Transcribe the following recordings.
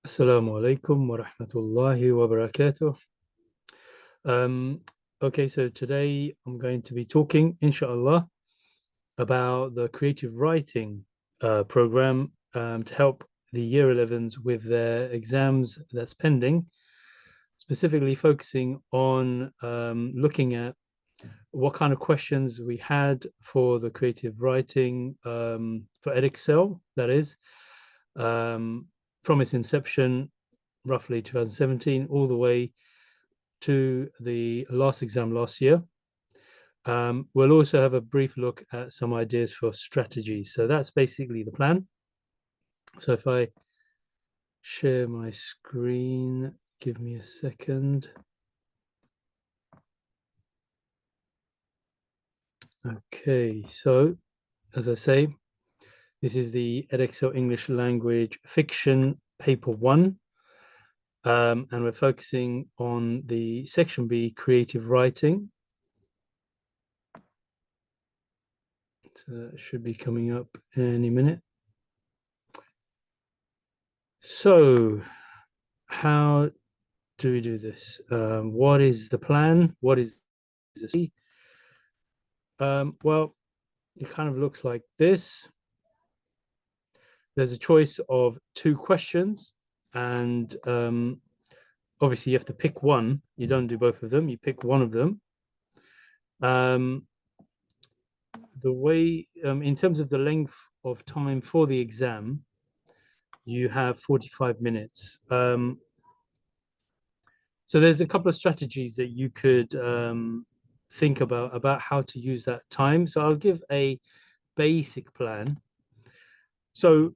Assalamu alaikum wa rahmatullahi wa barakatuh. Okay, so today I'm going to be talking, inshallah, about the creative writing program to help the Year 11s with their exams that's pending, specifically focusing on looking at what kind of questions we had for the creative writing for Edexcel, that is, from its inception, roughly 2017, all the way to the last exam last year. We'll also have a brief look at some ideas for strategy. So that's basically the plan. So if I share my screen, give me a second. Okay, so as I say, this is the Edexcel English Language Fiction Paper 1. And we're focusing on the Section B, Creative Writing. So it should be coming up any minute. So how do we do this? What is the plan? What is the well, it kind of looks like this. There's a choice of 2 questions, and obviously you have to pick one. You don't do both of them. You pick one of them. The way, in terms of the length of time for the exam, you have 45 minutes. So there's a couple of strategies that you could think about how to use that time. So I'll give a basic plan. So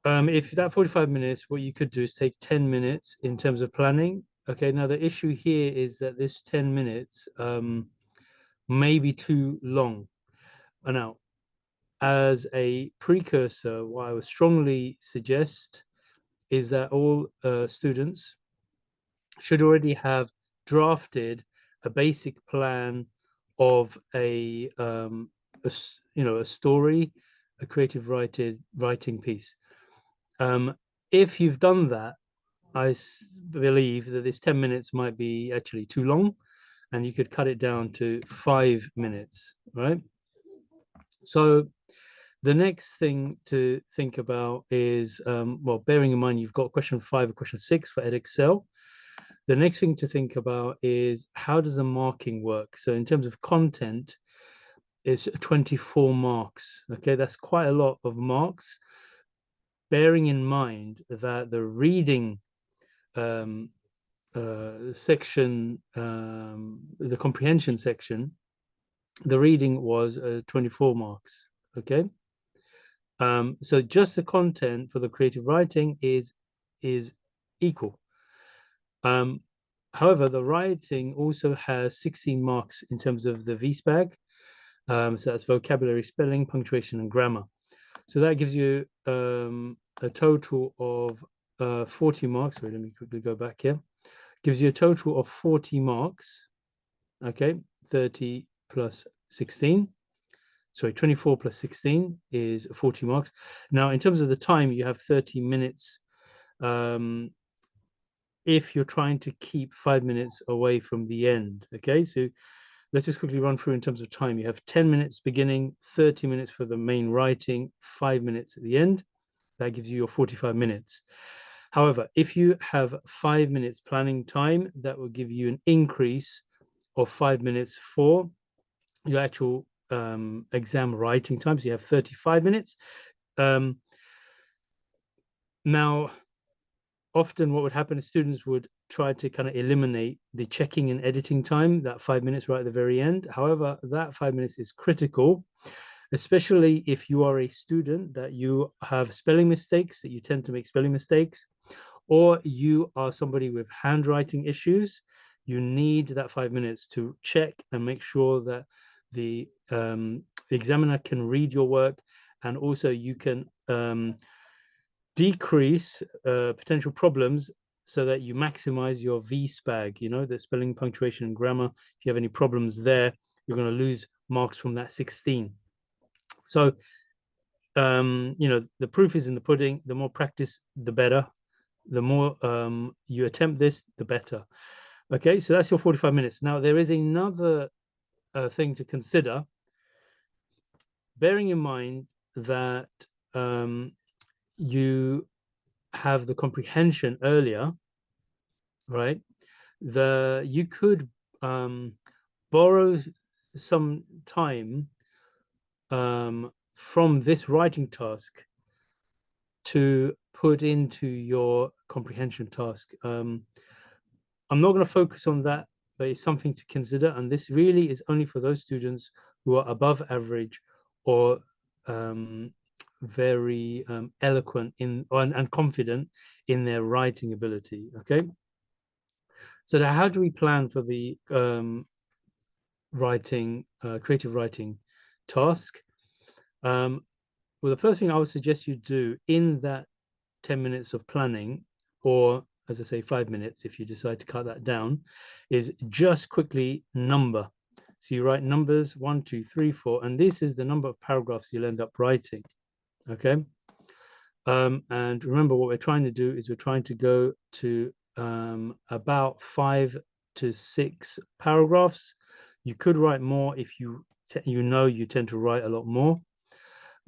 if that 45 minutes, what you could do is take 10 minutes in terms of planning. Okay, now the issue here is that this 10 minutes may be too long. Now, as a precursor, what I would strongly suggest is that all students should already have drafted a basic plan of a story, a creative writing piece. If you've done that, I believe that this 10 minutes might be actually too long, and you could cut it down to 5 minutes, right? So the next thing to think about is, well, bearing in mind you've got question 5 and question 6 for Edexcel. The next thing to think about is, how does the marking work? So in terms of content, it's 24 marks. Okay, that's quite a lot of marks, bearing in mind that the reading section, the comprehension section, the reading was 24 marks. Okay, so just the content for the creative writing is equal. However, the writing also has 16 marks in terms of the VSPAG. So that's vocabulary, spelling, punctuation, and grammar. So that gives you a total of 40 marks. Sorry, let me quickly go back here. Gives you a total of 40 marks. Okay, 30 plus 16. Sorry, 24 plus 16 is 40 marks. Now, in terms of the time, you have 30 minutes. If you're trying to keep 5 minutes away from the end. Okay, so let's just quickly run through in terms of time. You have 10 minutes beginning, 30 minutes for the main writing, 5 minutes at the end. That gives you your 45 minutes. However, if you have 5 minutes planning time, that will give you an increase of 5 minutes for your actual exam writing time. So you have 35 minutes. Now, often what would happen is students would try to kind of eliminate the checking and editing time, that 5 minutes right at the very end. However, that 5 minutes is critical, especially if you are a student that you have spelling mistakes, that you tend to make spelling mistakes, or you are somebody with handwriting issues. You need that 5 minutes to check and make sure that the examiner can read your work, and also you can decrease potential problems so that you maximize your VSPAG, the spelling, punctuation, and grammar. If you have any problems there, you're going to lose marks from that 16. So, the proof is in the pudding. The more practice, the better. The more you attempt this, the better. Okay, so that's your 45 minutes. Now, there is another thing to consider, bearing in mind that you have the comprehension earlier, right? You could borrow some time from this writing task to put into your comprehension task. I'm not going to focus on that, but it's something to consider. And this really is only for those students who are above average or very eloquent and confident in their writing ability. Okay. So now how do we plan for the creative writing task? Well, the first thing I would suggest you do in that 10 minutes of planning, or as I say, 5 minutes, if you decide to cut that down, is just quickly number. So you write numbers 1, 2, 3, 4, and this is the number of paragraphs you'll end up writing. Okay. And remember, what we're trying to do is we're trying to go to about 5 to 6 paragraphs. You could write more if you tend to write a lot more.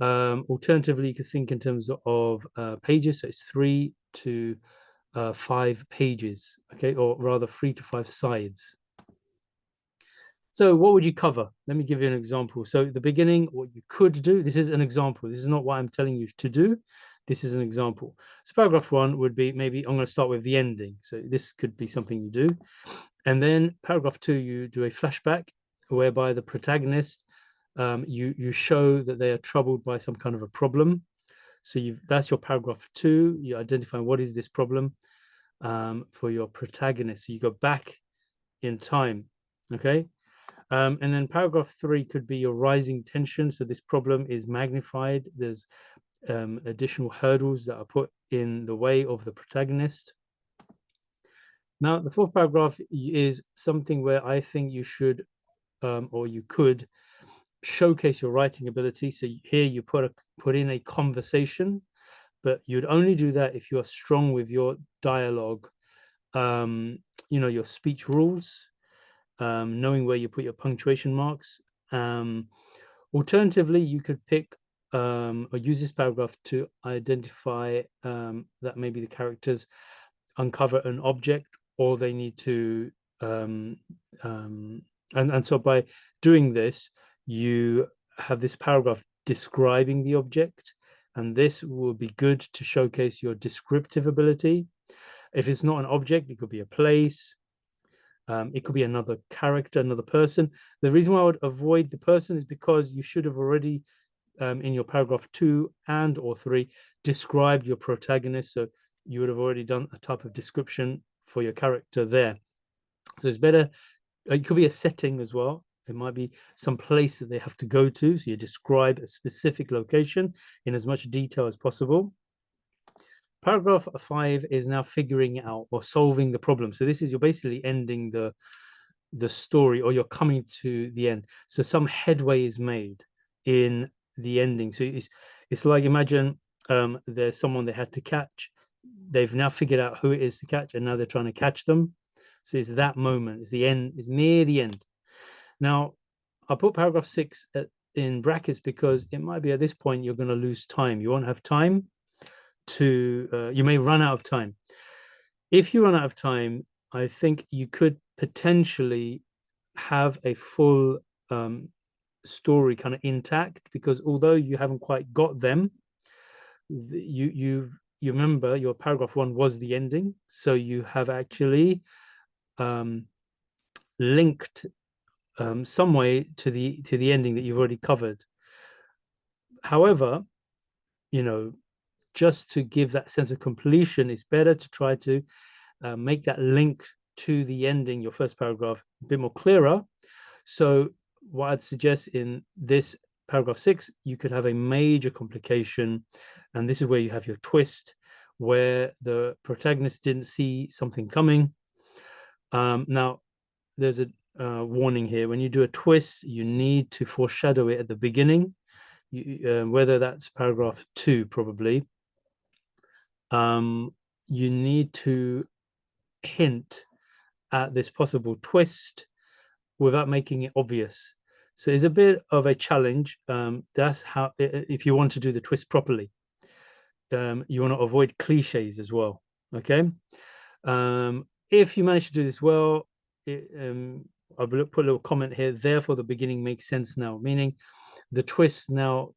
Alternatively, you could think in terms of pages, so it's 3 to 5 pages, okay, or rather 3 to 5 sides. So what would you cover? Let me give you an example. So at the beginning, what you could do, this is an example. This is not what I'm telling you to do. This is an example. So paragraph 1 would be, maybe I'm going to start with the ending. So this could be something you do. And then paragraph 2, you do a flashback whereby the protagonist, you show that they are troubled by some kind of a problem. So that's your paragraph 2. You identify what is this problem for your protagonist. So you go back in time, okay? And then paragraph 3 could be your rising tension. So this problem is magnified. There's additional hurdles that are put in the way of the protagonist. Now, the 4th paragraph is something where I think you should, or you could, showcase your writing ability. So here you put in a conversation, but you'd only do that if you are strong with your dialogue, your speech rules, knowing where you put your punctuation marks. Alternatively, you could pick or use this paragraph to identify that maybe the characters uncover an object, or they need to and so by doing this, you have this paragraph describing the object, and this will be good to showcase your descriptive ability. If it's not an object, it could be a place, it could be another character, another person. The reason why I would avoid the person is because you should have already in your paragraph 2 and or 3 described your protagonist, so you would have already done a type of description for your character there. So it's better, it could be a setting as well. It might be some place that they have to go to, so you describe a specific location in as much detail as possible. Paragraph 5 is now figuring out or solving the problem. So this is, you're basically ending the story, or you're coming to the end. So some headway is made in the ending. So it's like, imagine there's someone they had to catch. They've now figured out who it is to catch, and now they're trying to catch them. So it's that moment. It's the end. It's near the end. Now, I put paragraph 6 in brackets because it might be at this point you're going to lose time. You won't have time to. You may run out of time. If you run out of time, I think you could potentially have a full story kind of intact, because although you haven't quite got them, you remember your paragraph 1 was the ending, so you have actually linked some way to the ending that you've already covered. However, just to give that sense of completion, it's better to try to make that link to the ending, your first paragraph, a bit more clearer. So what I'd suggest in this paragraph 6, you could have a major complication, and this is where you have your twist, where the protagonist didn't see something coming. Now, there's a warning here. When you do a twist, you need to foreshadow it at the beginning, whether that's paragraph 2, probably. you need to hint at this possible twist without making it obvious. So it's a bit of a challenge. That's how, if you want to do the twist properly, you want to avoid cliches as well. Okay. If you manage to do this well, I'll put a little comment here. Therefore, the beginning makes sense now, meaning the twist now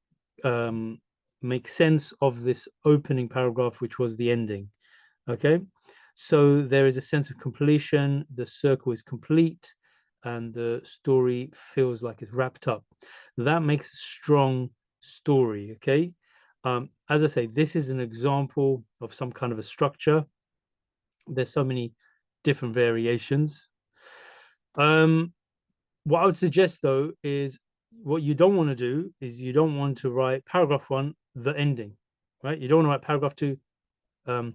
makes sense of this opening paragraph, which was the ending. Okay. So there is a sense of completion. The circle is complete and the story feels like it's wrapped up. That makes a strong story. Okay. As I say, this is an example of some kind of a structure. There's so many different variations. What I would suggest though is what you don't want to do is you don't want to write paragraph 1, the ending, right? You don't want to write paragraph 2,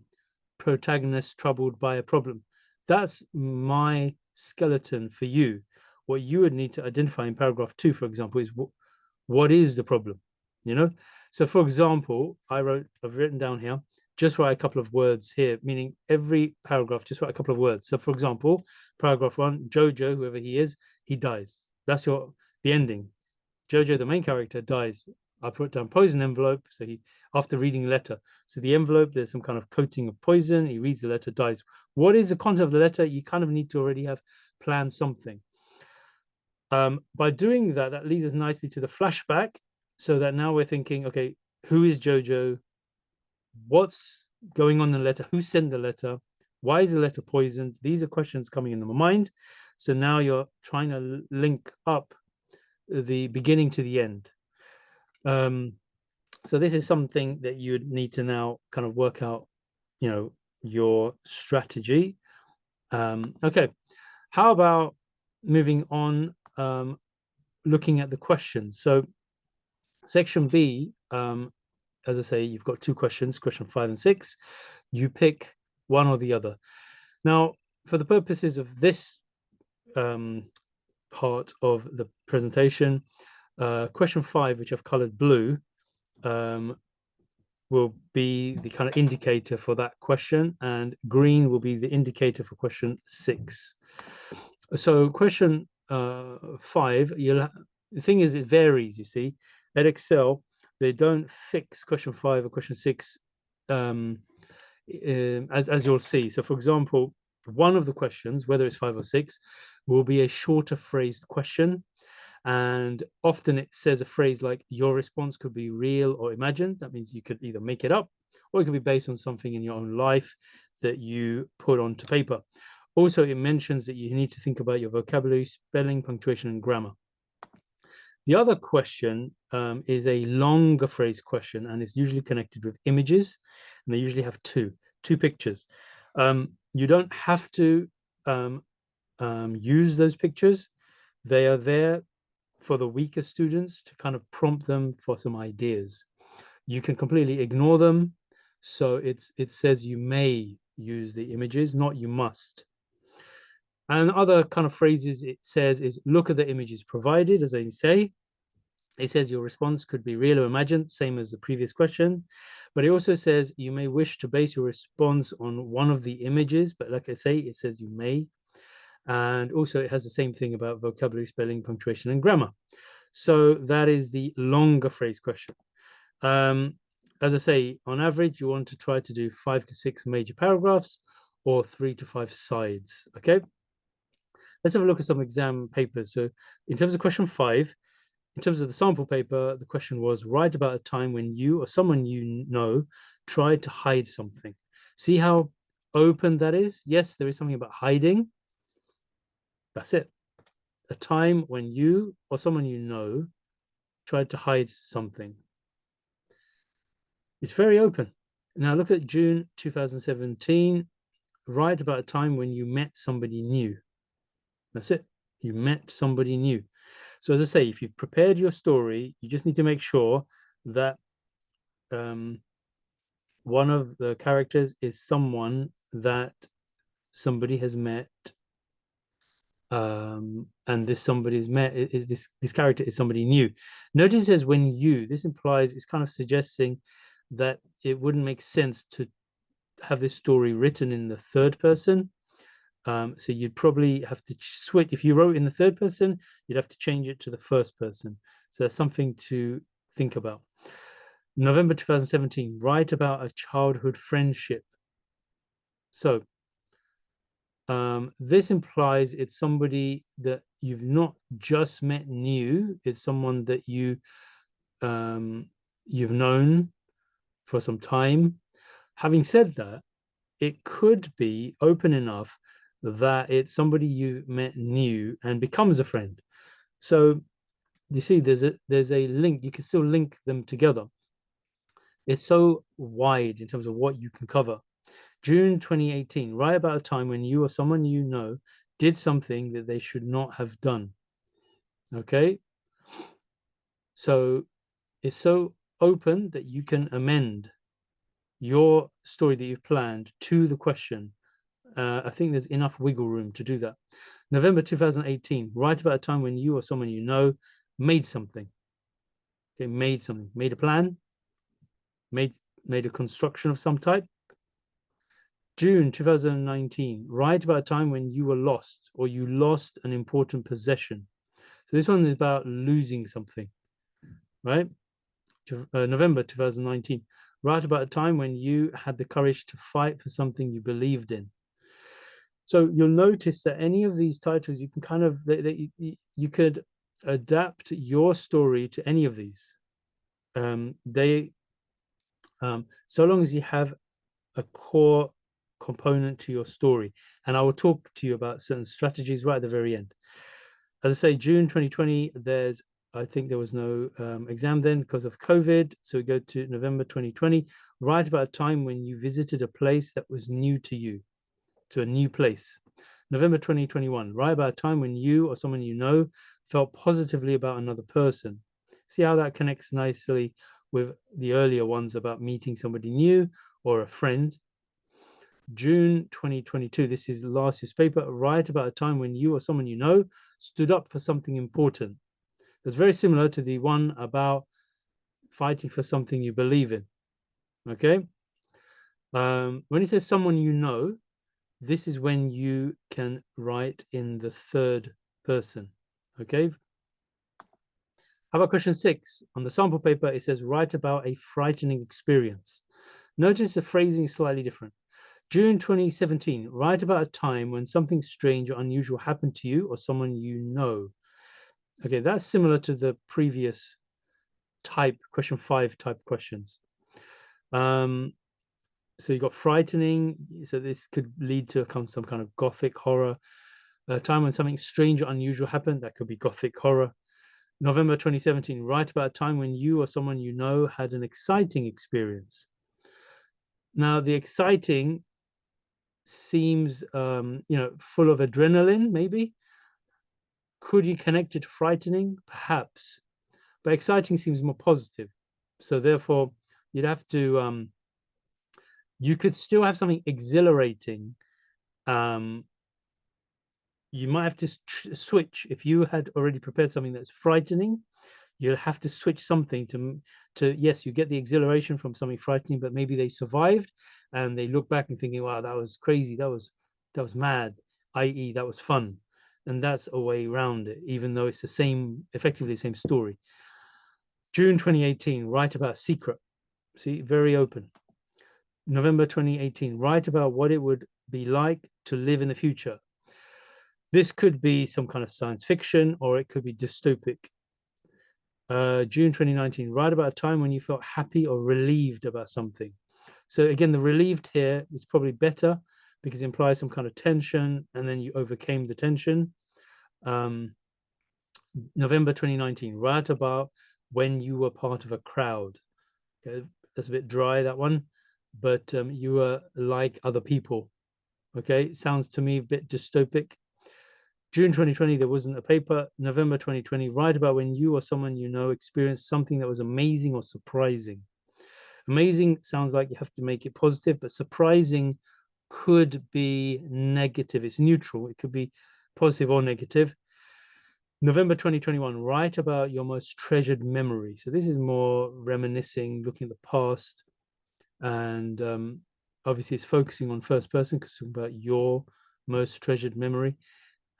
protagonist troubled by a problem. That's my skeleton for you. What you would need to identify in paragraph 2, for example, is what is the problem, you know? So for example, I've written down here, just write a couple of words here, meaning every paragraph, just write a couple of words. So for example, paragraph 1, Jojo, whoever he is, he dies. That's the ending. Jojo, the main character, dies. I put down poison envelope. So he, after reading the letter, so the envelope, there's some kind of coating of poison. He reads the letter, dies. What is the content of the letter? You kind of need to already have planned something. By doing that, that leads us nicely to the flashback, so that now we're thinking, okay, who is Jojo? What's going on in the letter? Who sent the letter? Why is the letter poisoned? These are questions coming into my mind. So now you're trying to link up the beginning to the end. So this is something that you would need to now kind of work out, you know, your strategy. Okay, how about moving on, looking at the questions. So section B, as I say, you've got 2 questions, question 5 and 6. You pick one or the other. Now, for the purposes of this part of the presentation, question 5, which I've colored blue, will be the kind of indicator for that question, and green will be the indicator for question 6. So question 5, the thing is, it varies, you see. At Excel, they don't fix question 5 or question 6 as you'll see. So for example, one of the questions, whether it's 5 or 6, will be a shorter phrased question. And often it says a phrase like, your response could be real or imagined. That means you could either make it up or it could be based on something in your own life that you put onto paper. Also, it mentions that you need to think about your vocabulary, spelling, punctuation, and grammar. The other question is a longer phrase question, and it's usually connected with images, and they usually have two pictures. You don't have to use those pictures. They are there for the weaker students to kind of prompt them for some ideas. You can completely ignore them. So it says you may use the images, not you must. And other kind of phrases it says is, look at the images provided, as I say. It says your response could be real or imagined, same as the previous question. But it also says you may wish to base your response on one of the images, but like I say, it says you may. And also it has the same thing about vocabulary, spelling, punctuation, and grammar. So that is the longer phrase question. As I say, on average, you want to try to do 5 to 6 major paragraphs or 3 to 5 sides, okay? Let's have a look at some exam papers. So in terms of question 5, in terms of the sample paper, the question was, write about a time when you or someone you know tried to hide something. See how open that is? Yes, there is something about hiding. That's it. A time when you or someone you know tried to hide something. It's very open. Now look at June 2017. Write about a time when you met somebody new. That's it. You met somebody new. So as I say, if you've prepared your story, you just need to make sure that one of the characters is someone that somebody has met, and this somebody's met is this character is somebody new. Notice it says when you. This implies, it's kind of suggesting that it wouldn't make sense to have this story written in the third person. So you'd probably have to switch. If you wrote in the third person, you'd have to change it to the first person. So that's something to think about. November 2017, write about a childhood friendship. So this implies it's somebody that you've not just met new, it's someone that you've known for some time. Having said that, it could be open enough that it's somebody you met new and becomes a friend. So you see, there's a link. You can still link them together. It's so wide in terms of what you can cover. June 2018, right about a time when you or someone you know did something that they should not have done. Okay, so it's so open that you can amend your story that you've planned to the question. I think there's enough wiggle room to do that. November 2018, right about a time when you or someone you know made something. Okay, made something, made a plan, made a construction of some type. June 2019, right about a time when you were lost or you lost an important possession. So this one is about losing something, right? November 2019, right about a time when you had the courage to fight for something you believed in. So you'll notice that any of these titles, you can kind of, you could adapt your story to any of these. So long as you have a core component to your story. And I will talk to you about certain strategies right at the very end. As I say, June 2020, I think there was no exam then because of COVID. So we go to November 2020, right about a time when you visited a place that was new to you, to a new place. November 2021, right about a time when you or someone you know felt positively about another person. See how that connects nicely with the earlier ones about meeting somebody new or a friend. June 2022, this is last year's paper, right about a time when you or someone you know stood up for something important. It's very similar to the one about fighting for something you believe in. Okay. When it says someone you know, this is when you can write in the third person. Okay. How about question 6? On the sample paper, it says write about a frightening experience. Notice the phrasing is slightly different. June 2017, write about a time when something strange or unusual happened to you or someone you know. Okay, that's similar to the previous type, question 5 type questions. So you got frightening. So this could lead to some kind of gothic horror. A time when something strange or unusual happened, that could be gothic horror. November 2017, write about a time when you or someone you know had an exciting experience. Now, the exciting seems, full of adrenaline, maybe. Could you connect it to frightening? Perhaps. But exciting seems more positive. So therefore, you'd have to, you could still have something exhilarating. You might have to switch. If you had already prepared something that's frightening, you'll have to switch something to yes, you get the exhilaration from something frightening, but maybe they survived and they look back and thinking, wow, that was crazy, that was mad, i.e. that was fun. And that's a way around it, even though it's the same, effectively the same story. June 2018, write about secret. See, very open. November 2018, write about what it would be like to live in the future. This could be some kind of science fiction, or it could be dystopic. June 2019, write about a time when you felt happy or relieved about something. So again, the relieved here is probably better because it implies some kind of tension and then you overcame the tension. November 2019, write about when you were part of a crowd. Okay, that's a bit dry, that one, but you were like other people. Okay, sounds to me a bit dystopic. June 2020, there wasn't a paper. November 2020, write about when you or someone you know experienced something that was amazing or surprising. Amazing sounds like you have to make it positive, but surprising could be negative. It's neutral. It could be positive or negative. November 2021, write about your most treasured memory. So this is more reminiscing, looking at the past. And obviously it's focusing on first person because it's talking about your most treasured memory.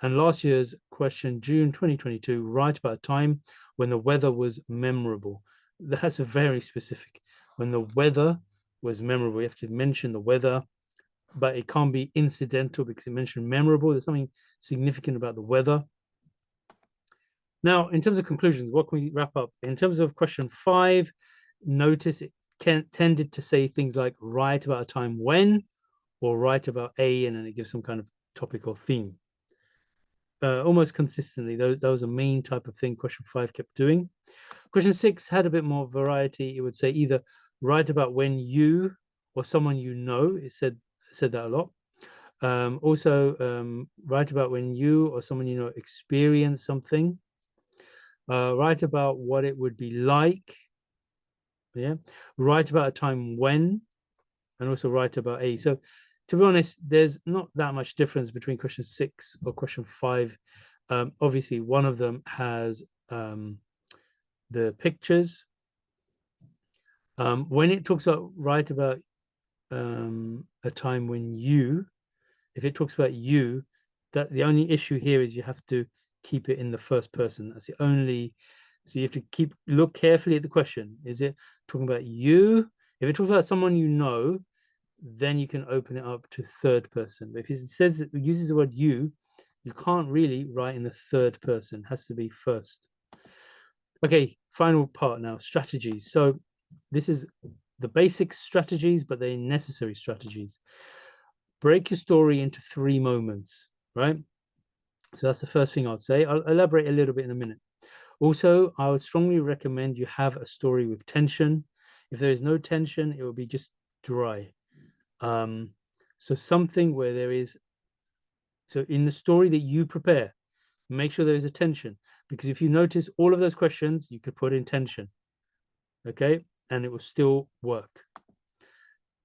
And last year's question, June 2022, write about a time when the weather was memorable. That's a very specific. When the weather was memorable, you have to mention the weather, but it can't be incidental because it mentioned memorable. There's something significant about the weather. Now, in terms of conclusions, what can we wrap up? In terms of question 5, notice it tended to say things like write about a time when, or write about a, and then it gives some kind of topic or theme. Almost consistently, that was a main type of thing question 5 kept doing. Question 6 had a bit more variety. It would say either write about when you or someone you know. It said that a lot. Also, write about when you or someone you know experience something. Write about what it would be like. Yeah. Write about a time when, and also write about a. So, to be honest, there's not that much difference between question 6 or question 5. Obviously, one of them has the pictures. When it talks about write about a time when you, if it talks about you, that the only issue here is you have to keep it in the first person. That's the only. So you have to look carefully at the question. Is it talking about you? If it talks about someone you know, then you can open it up to third person. But if it says it uses the word you can't really write in the third person. It has to be first. Okay, final part now, strategies. So this is the basic strategies, but they're necessary strategies. Break your story into 3 moments, right? So that's the first thing I'd say. I'll elaborate a little bit in a minute. Also, I would strongly recommend you have a story with tension. If there is no tension, it will be just dry. So something where there is, so in the story that you prepare, make sure there is a tension, because if you notice all of those questions, you could put in tension, okay? And it will still work.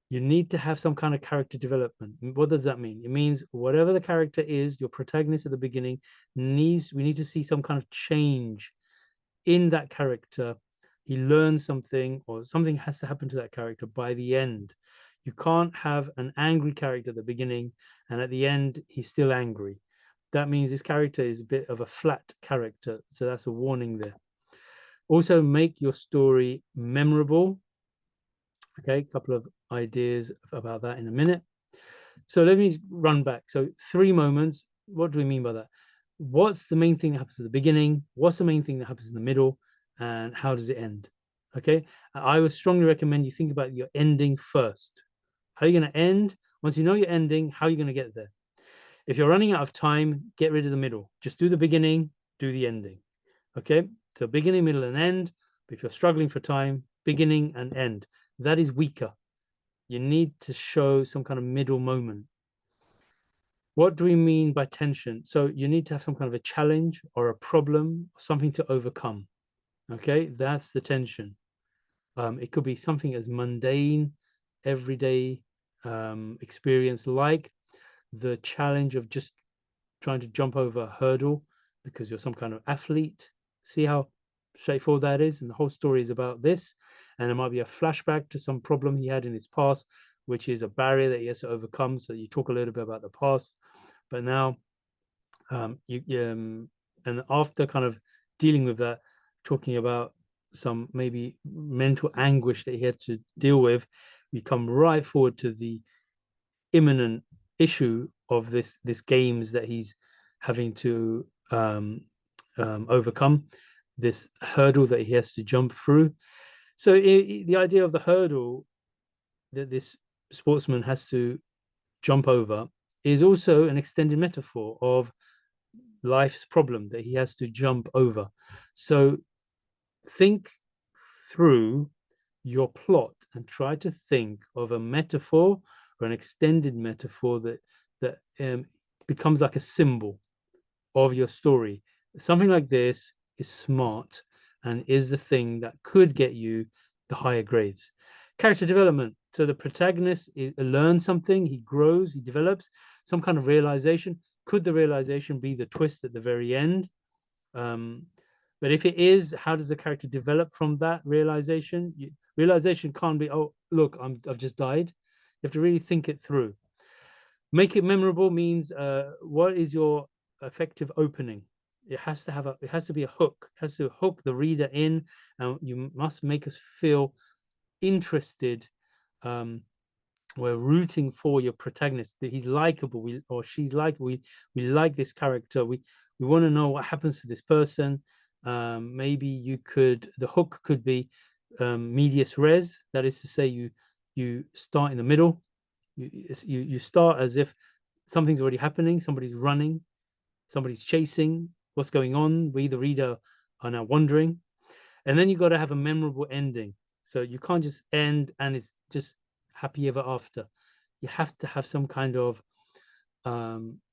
You need to have some kind of character development. What does that mean? It means whatever the character is, your protagonist at the beginning we need to see some kind of change in that character. He learns something, or something has to happen to that character by the end. You can't have an angry character at the beginning and at the end he's still angry. That means this character is a bit of a flat character. So that's a warning there. Also, make your story memorable. Okay, a couple of ideas about that in a minute. So let me run back. So 3 moments. What do we mean by that? What's the main thing that happens at the beginning? What's the main thing that happens in the middle? And how does it end? Okay. I would strongly recommend you think about your ending first. How are you going to end? Once you know your ending, how are you going to get there? If you're running out of time, get rid of the middle. Just do the beginning, do the ending. Okay. So beginning, middle, and end. But if you're struggling for time, beginning and end. That is weaker. You need to show some kind of middle moment. What do we mean by tension? So you need to have some kind of a challenge or a problem, something to overcome. Okay, that's the tension. It could be something as mundane, everyday experience, like the challenge of just trying to jump over a hurdle because you're some kind of athlete. See how straightforward that is? And the whole story is about this. And there might be a flashback to some problem he had in his past, which is a barrier that he has to overcome. So you talk a little bit about the past, but now and after kind of dealing with that, talking about some maybe mental anguish that he had to deal with, we come right forward to the imminent issue of this games that he's having to overcome, this hurdle that he has to jump through. So the idea of the hurdle that this sportsman has to jump over is also an extended metaphor of life's problem that he has to jump over. So think through your plot and try to think of a metaphor or an extended metaphor that becomes like a symbol of your story. Something like this is smart and is the thing that could get you the higher grades. Character development. So the protagonist learns something, he grows, he develops some kind of realization. Could the realization be the twist at the very end? But if it is, how does the character develop from that realization? Realization can't be, oh, look, I've just died. You have to really think it through. Make it memorable means what is your effective opening? It has to have it has to be a hook. It has to hook the reader in, and you must make us feel interested. Um, we're rooting for your protagonist. That he's likable, or she's like we like this character. We want to know what happens to this person. Maybe the hook could be medias res. That is to say, you start in the middle. You start as if something's already happening. Somebody's running. Somebody's chasing. What's going on? We, the reader, are now wondering. And then you got to have a memorable ending. So you can't just end and it's just happy ever after. You have to have some kind of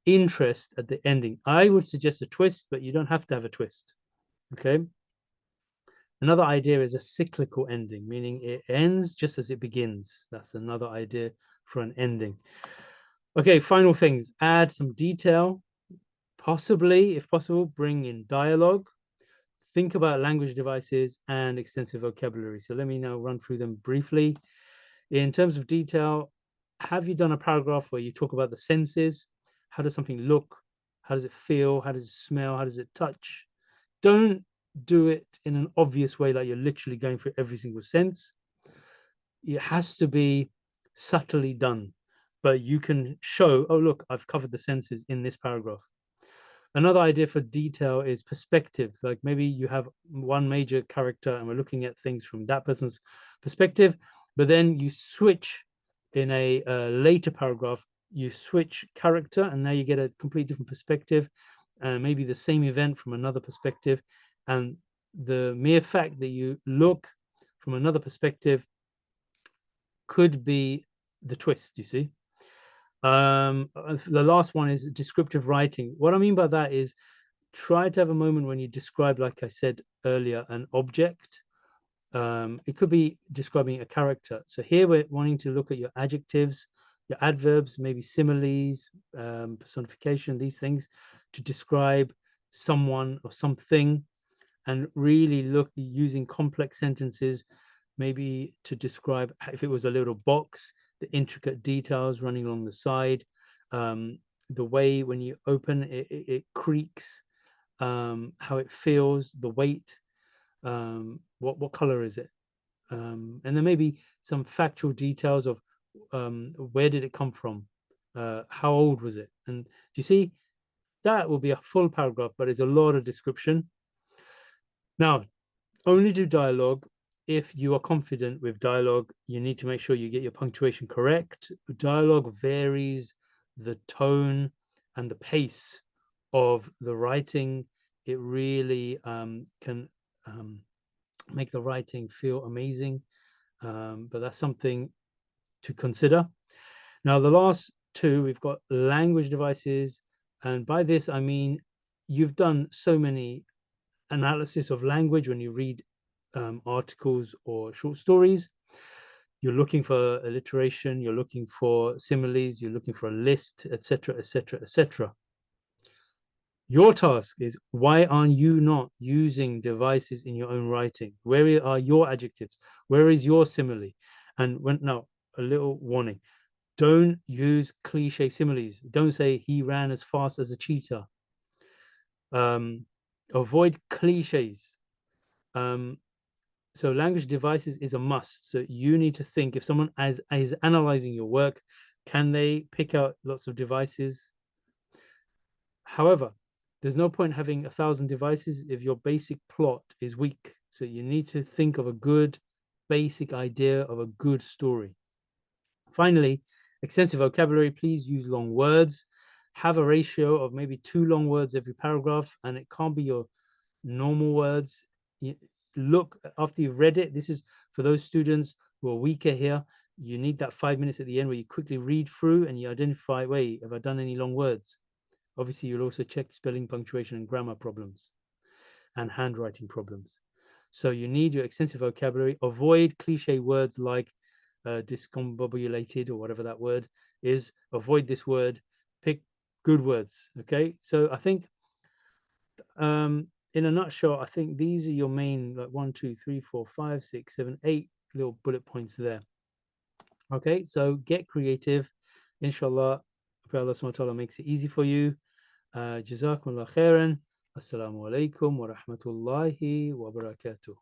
interest at the ending. I would suggest a twist, but you don't have to have a twist. Okay. Another idea is a cyclical ending, meaning it ends just as it begins. That's another idea for an ending. Okay, final things. Add some detail, possibly, if possible, bring in dialogue. Think about language devices and extensive vocabulary. So let me now run through them briefly. In terms of detail, have you done a paragraph where you talk about the senses? How does something look? How does it feel? How does it smell? How does it touch? Don't do it in an obvious way, like you're literally going through every single sense. It has to be subtly done, but you can show, oh, look, I've covered the senses in this paragraph. Another idea for detail is perspectives. Like maybe you have one major character and we're looking at things from that person's perspective, but then you switch in a later paragraph, you switch character and now you get a completely different perspective, and maybe the same event from another perspective. And the mere fact that you look from another perspective could be the twist, you see. The last one is descriptive writing. What I mean by that is try to have a moment when you describe, like I said earlier, an object. It could be describing a character. So here we're wanting to look at your adjectives, your adverbs, maybe similes, personification, these things to describe someone or something, and really look using complex sentences, maybe to describe if it was a little box, the intricate details running along the side, the way when you open it creaks, how it feels, the weight, what color is it, and then maybe some factual details of where did it come from, how old was it, and do you see that will be a full paragraph, but it's a lot of description. Now, only do dialogue if you are confident with dialogue. You need to make sure you get your punctuation correct. Dialogue varies the tone and the pace of the writing. It really can make the writing feel amazing, but that's something to consider. Now, the last two, we've got language devices, and by this I mean you've done so many analysis of language when you read articles or short stories. You're looking for alliteration, you're looking for similes, you're looking for a list, etc., etc., etc. Your task is, why are you not using devices in your own writing? Where are your adjectives? Where is your simile? And when now, a little warning: don't use cliche similes. Don't say he ran as fast as a cheetah. Um, Avoid cliches. Um, so language devices is a must. So you need to think, if someone is analyzing your work, can they pick out lots of devices? However, there's no point having 1,000 devices if your basic plot is weak. So you need to think of a good basic idea of a good story. Finally, extensive vocabulary. Please use long words. Have a ratio of maybe 2 long words every paragraph, and it can't be your normal words. Look, after you've read it, this is for those students who are weaker here. You need that 5 minutes at the end where you quickly read through and you identify, wait, have I done any long words? Obviously, you'll also check spelling, punctuation, and grammar problems and handwriting problems. So you need your extensive vocabulary. Avoid cliche words like discombobulated or whatever that word is. Avoid this word. Pick good words. Okay. So I think in a nutshell, I think these are your main, like 1, 2, 3, 4, 5, 6, 7, 8 little bullet points there. Okay, so get creative. Inshallah, I pray Allah subhanahu wa ta'ala makes it easy for you. Jazakumullah khairan. Assalamu alaikum wa rahmatullahi wa barakatuh.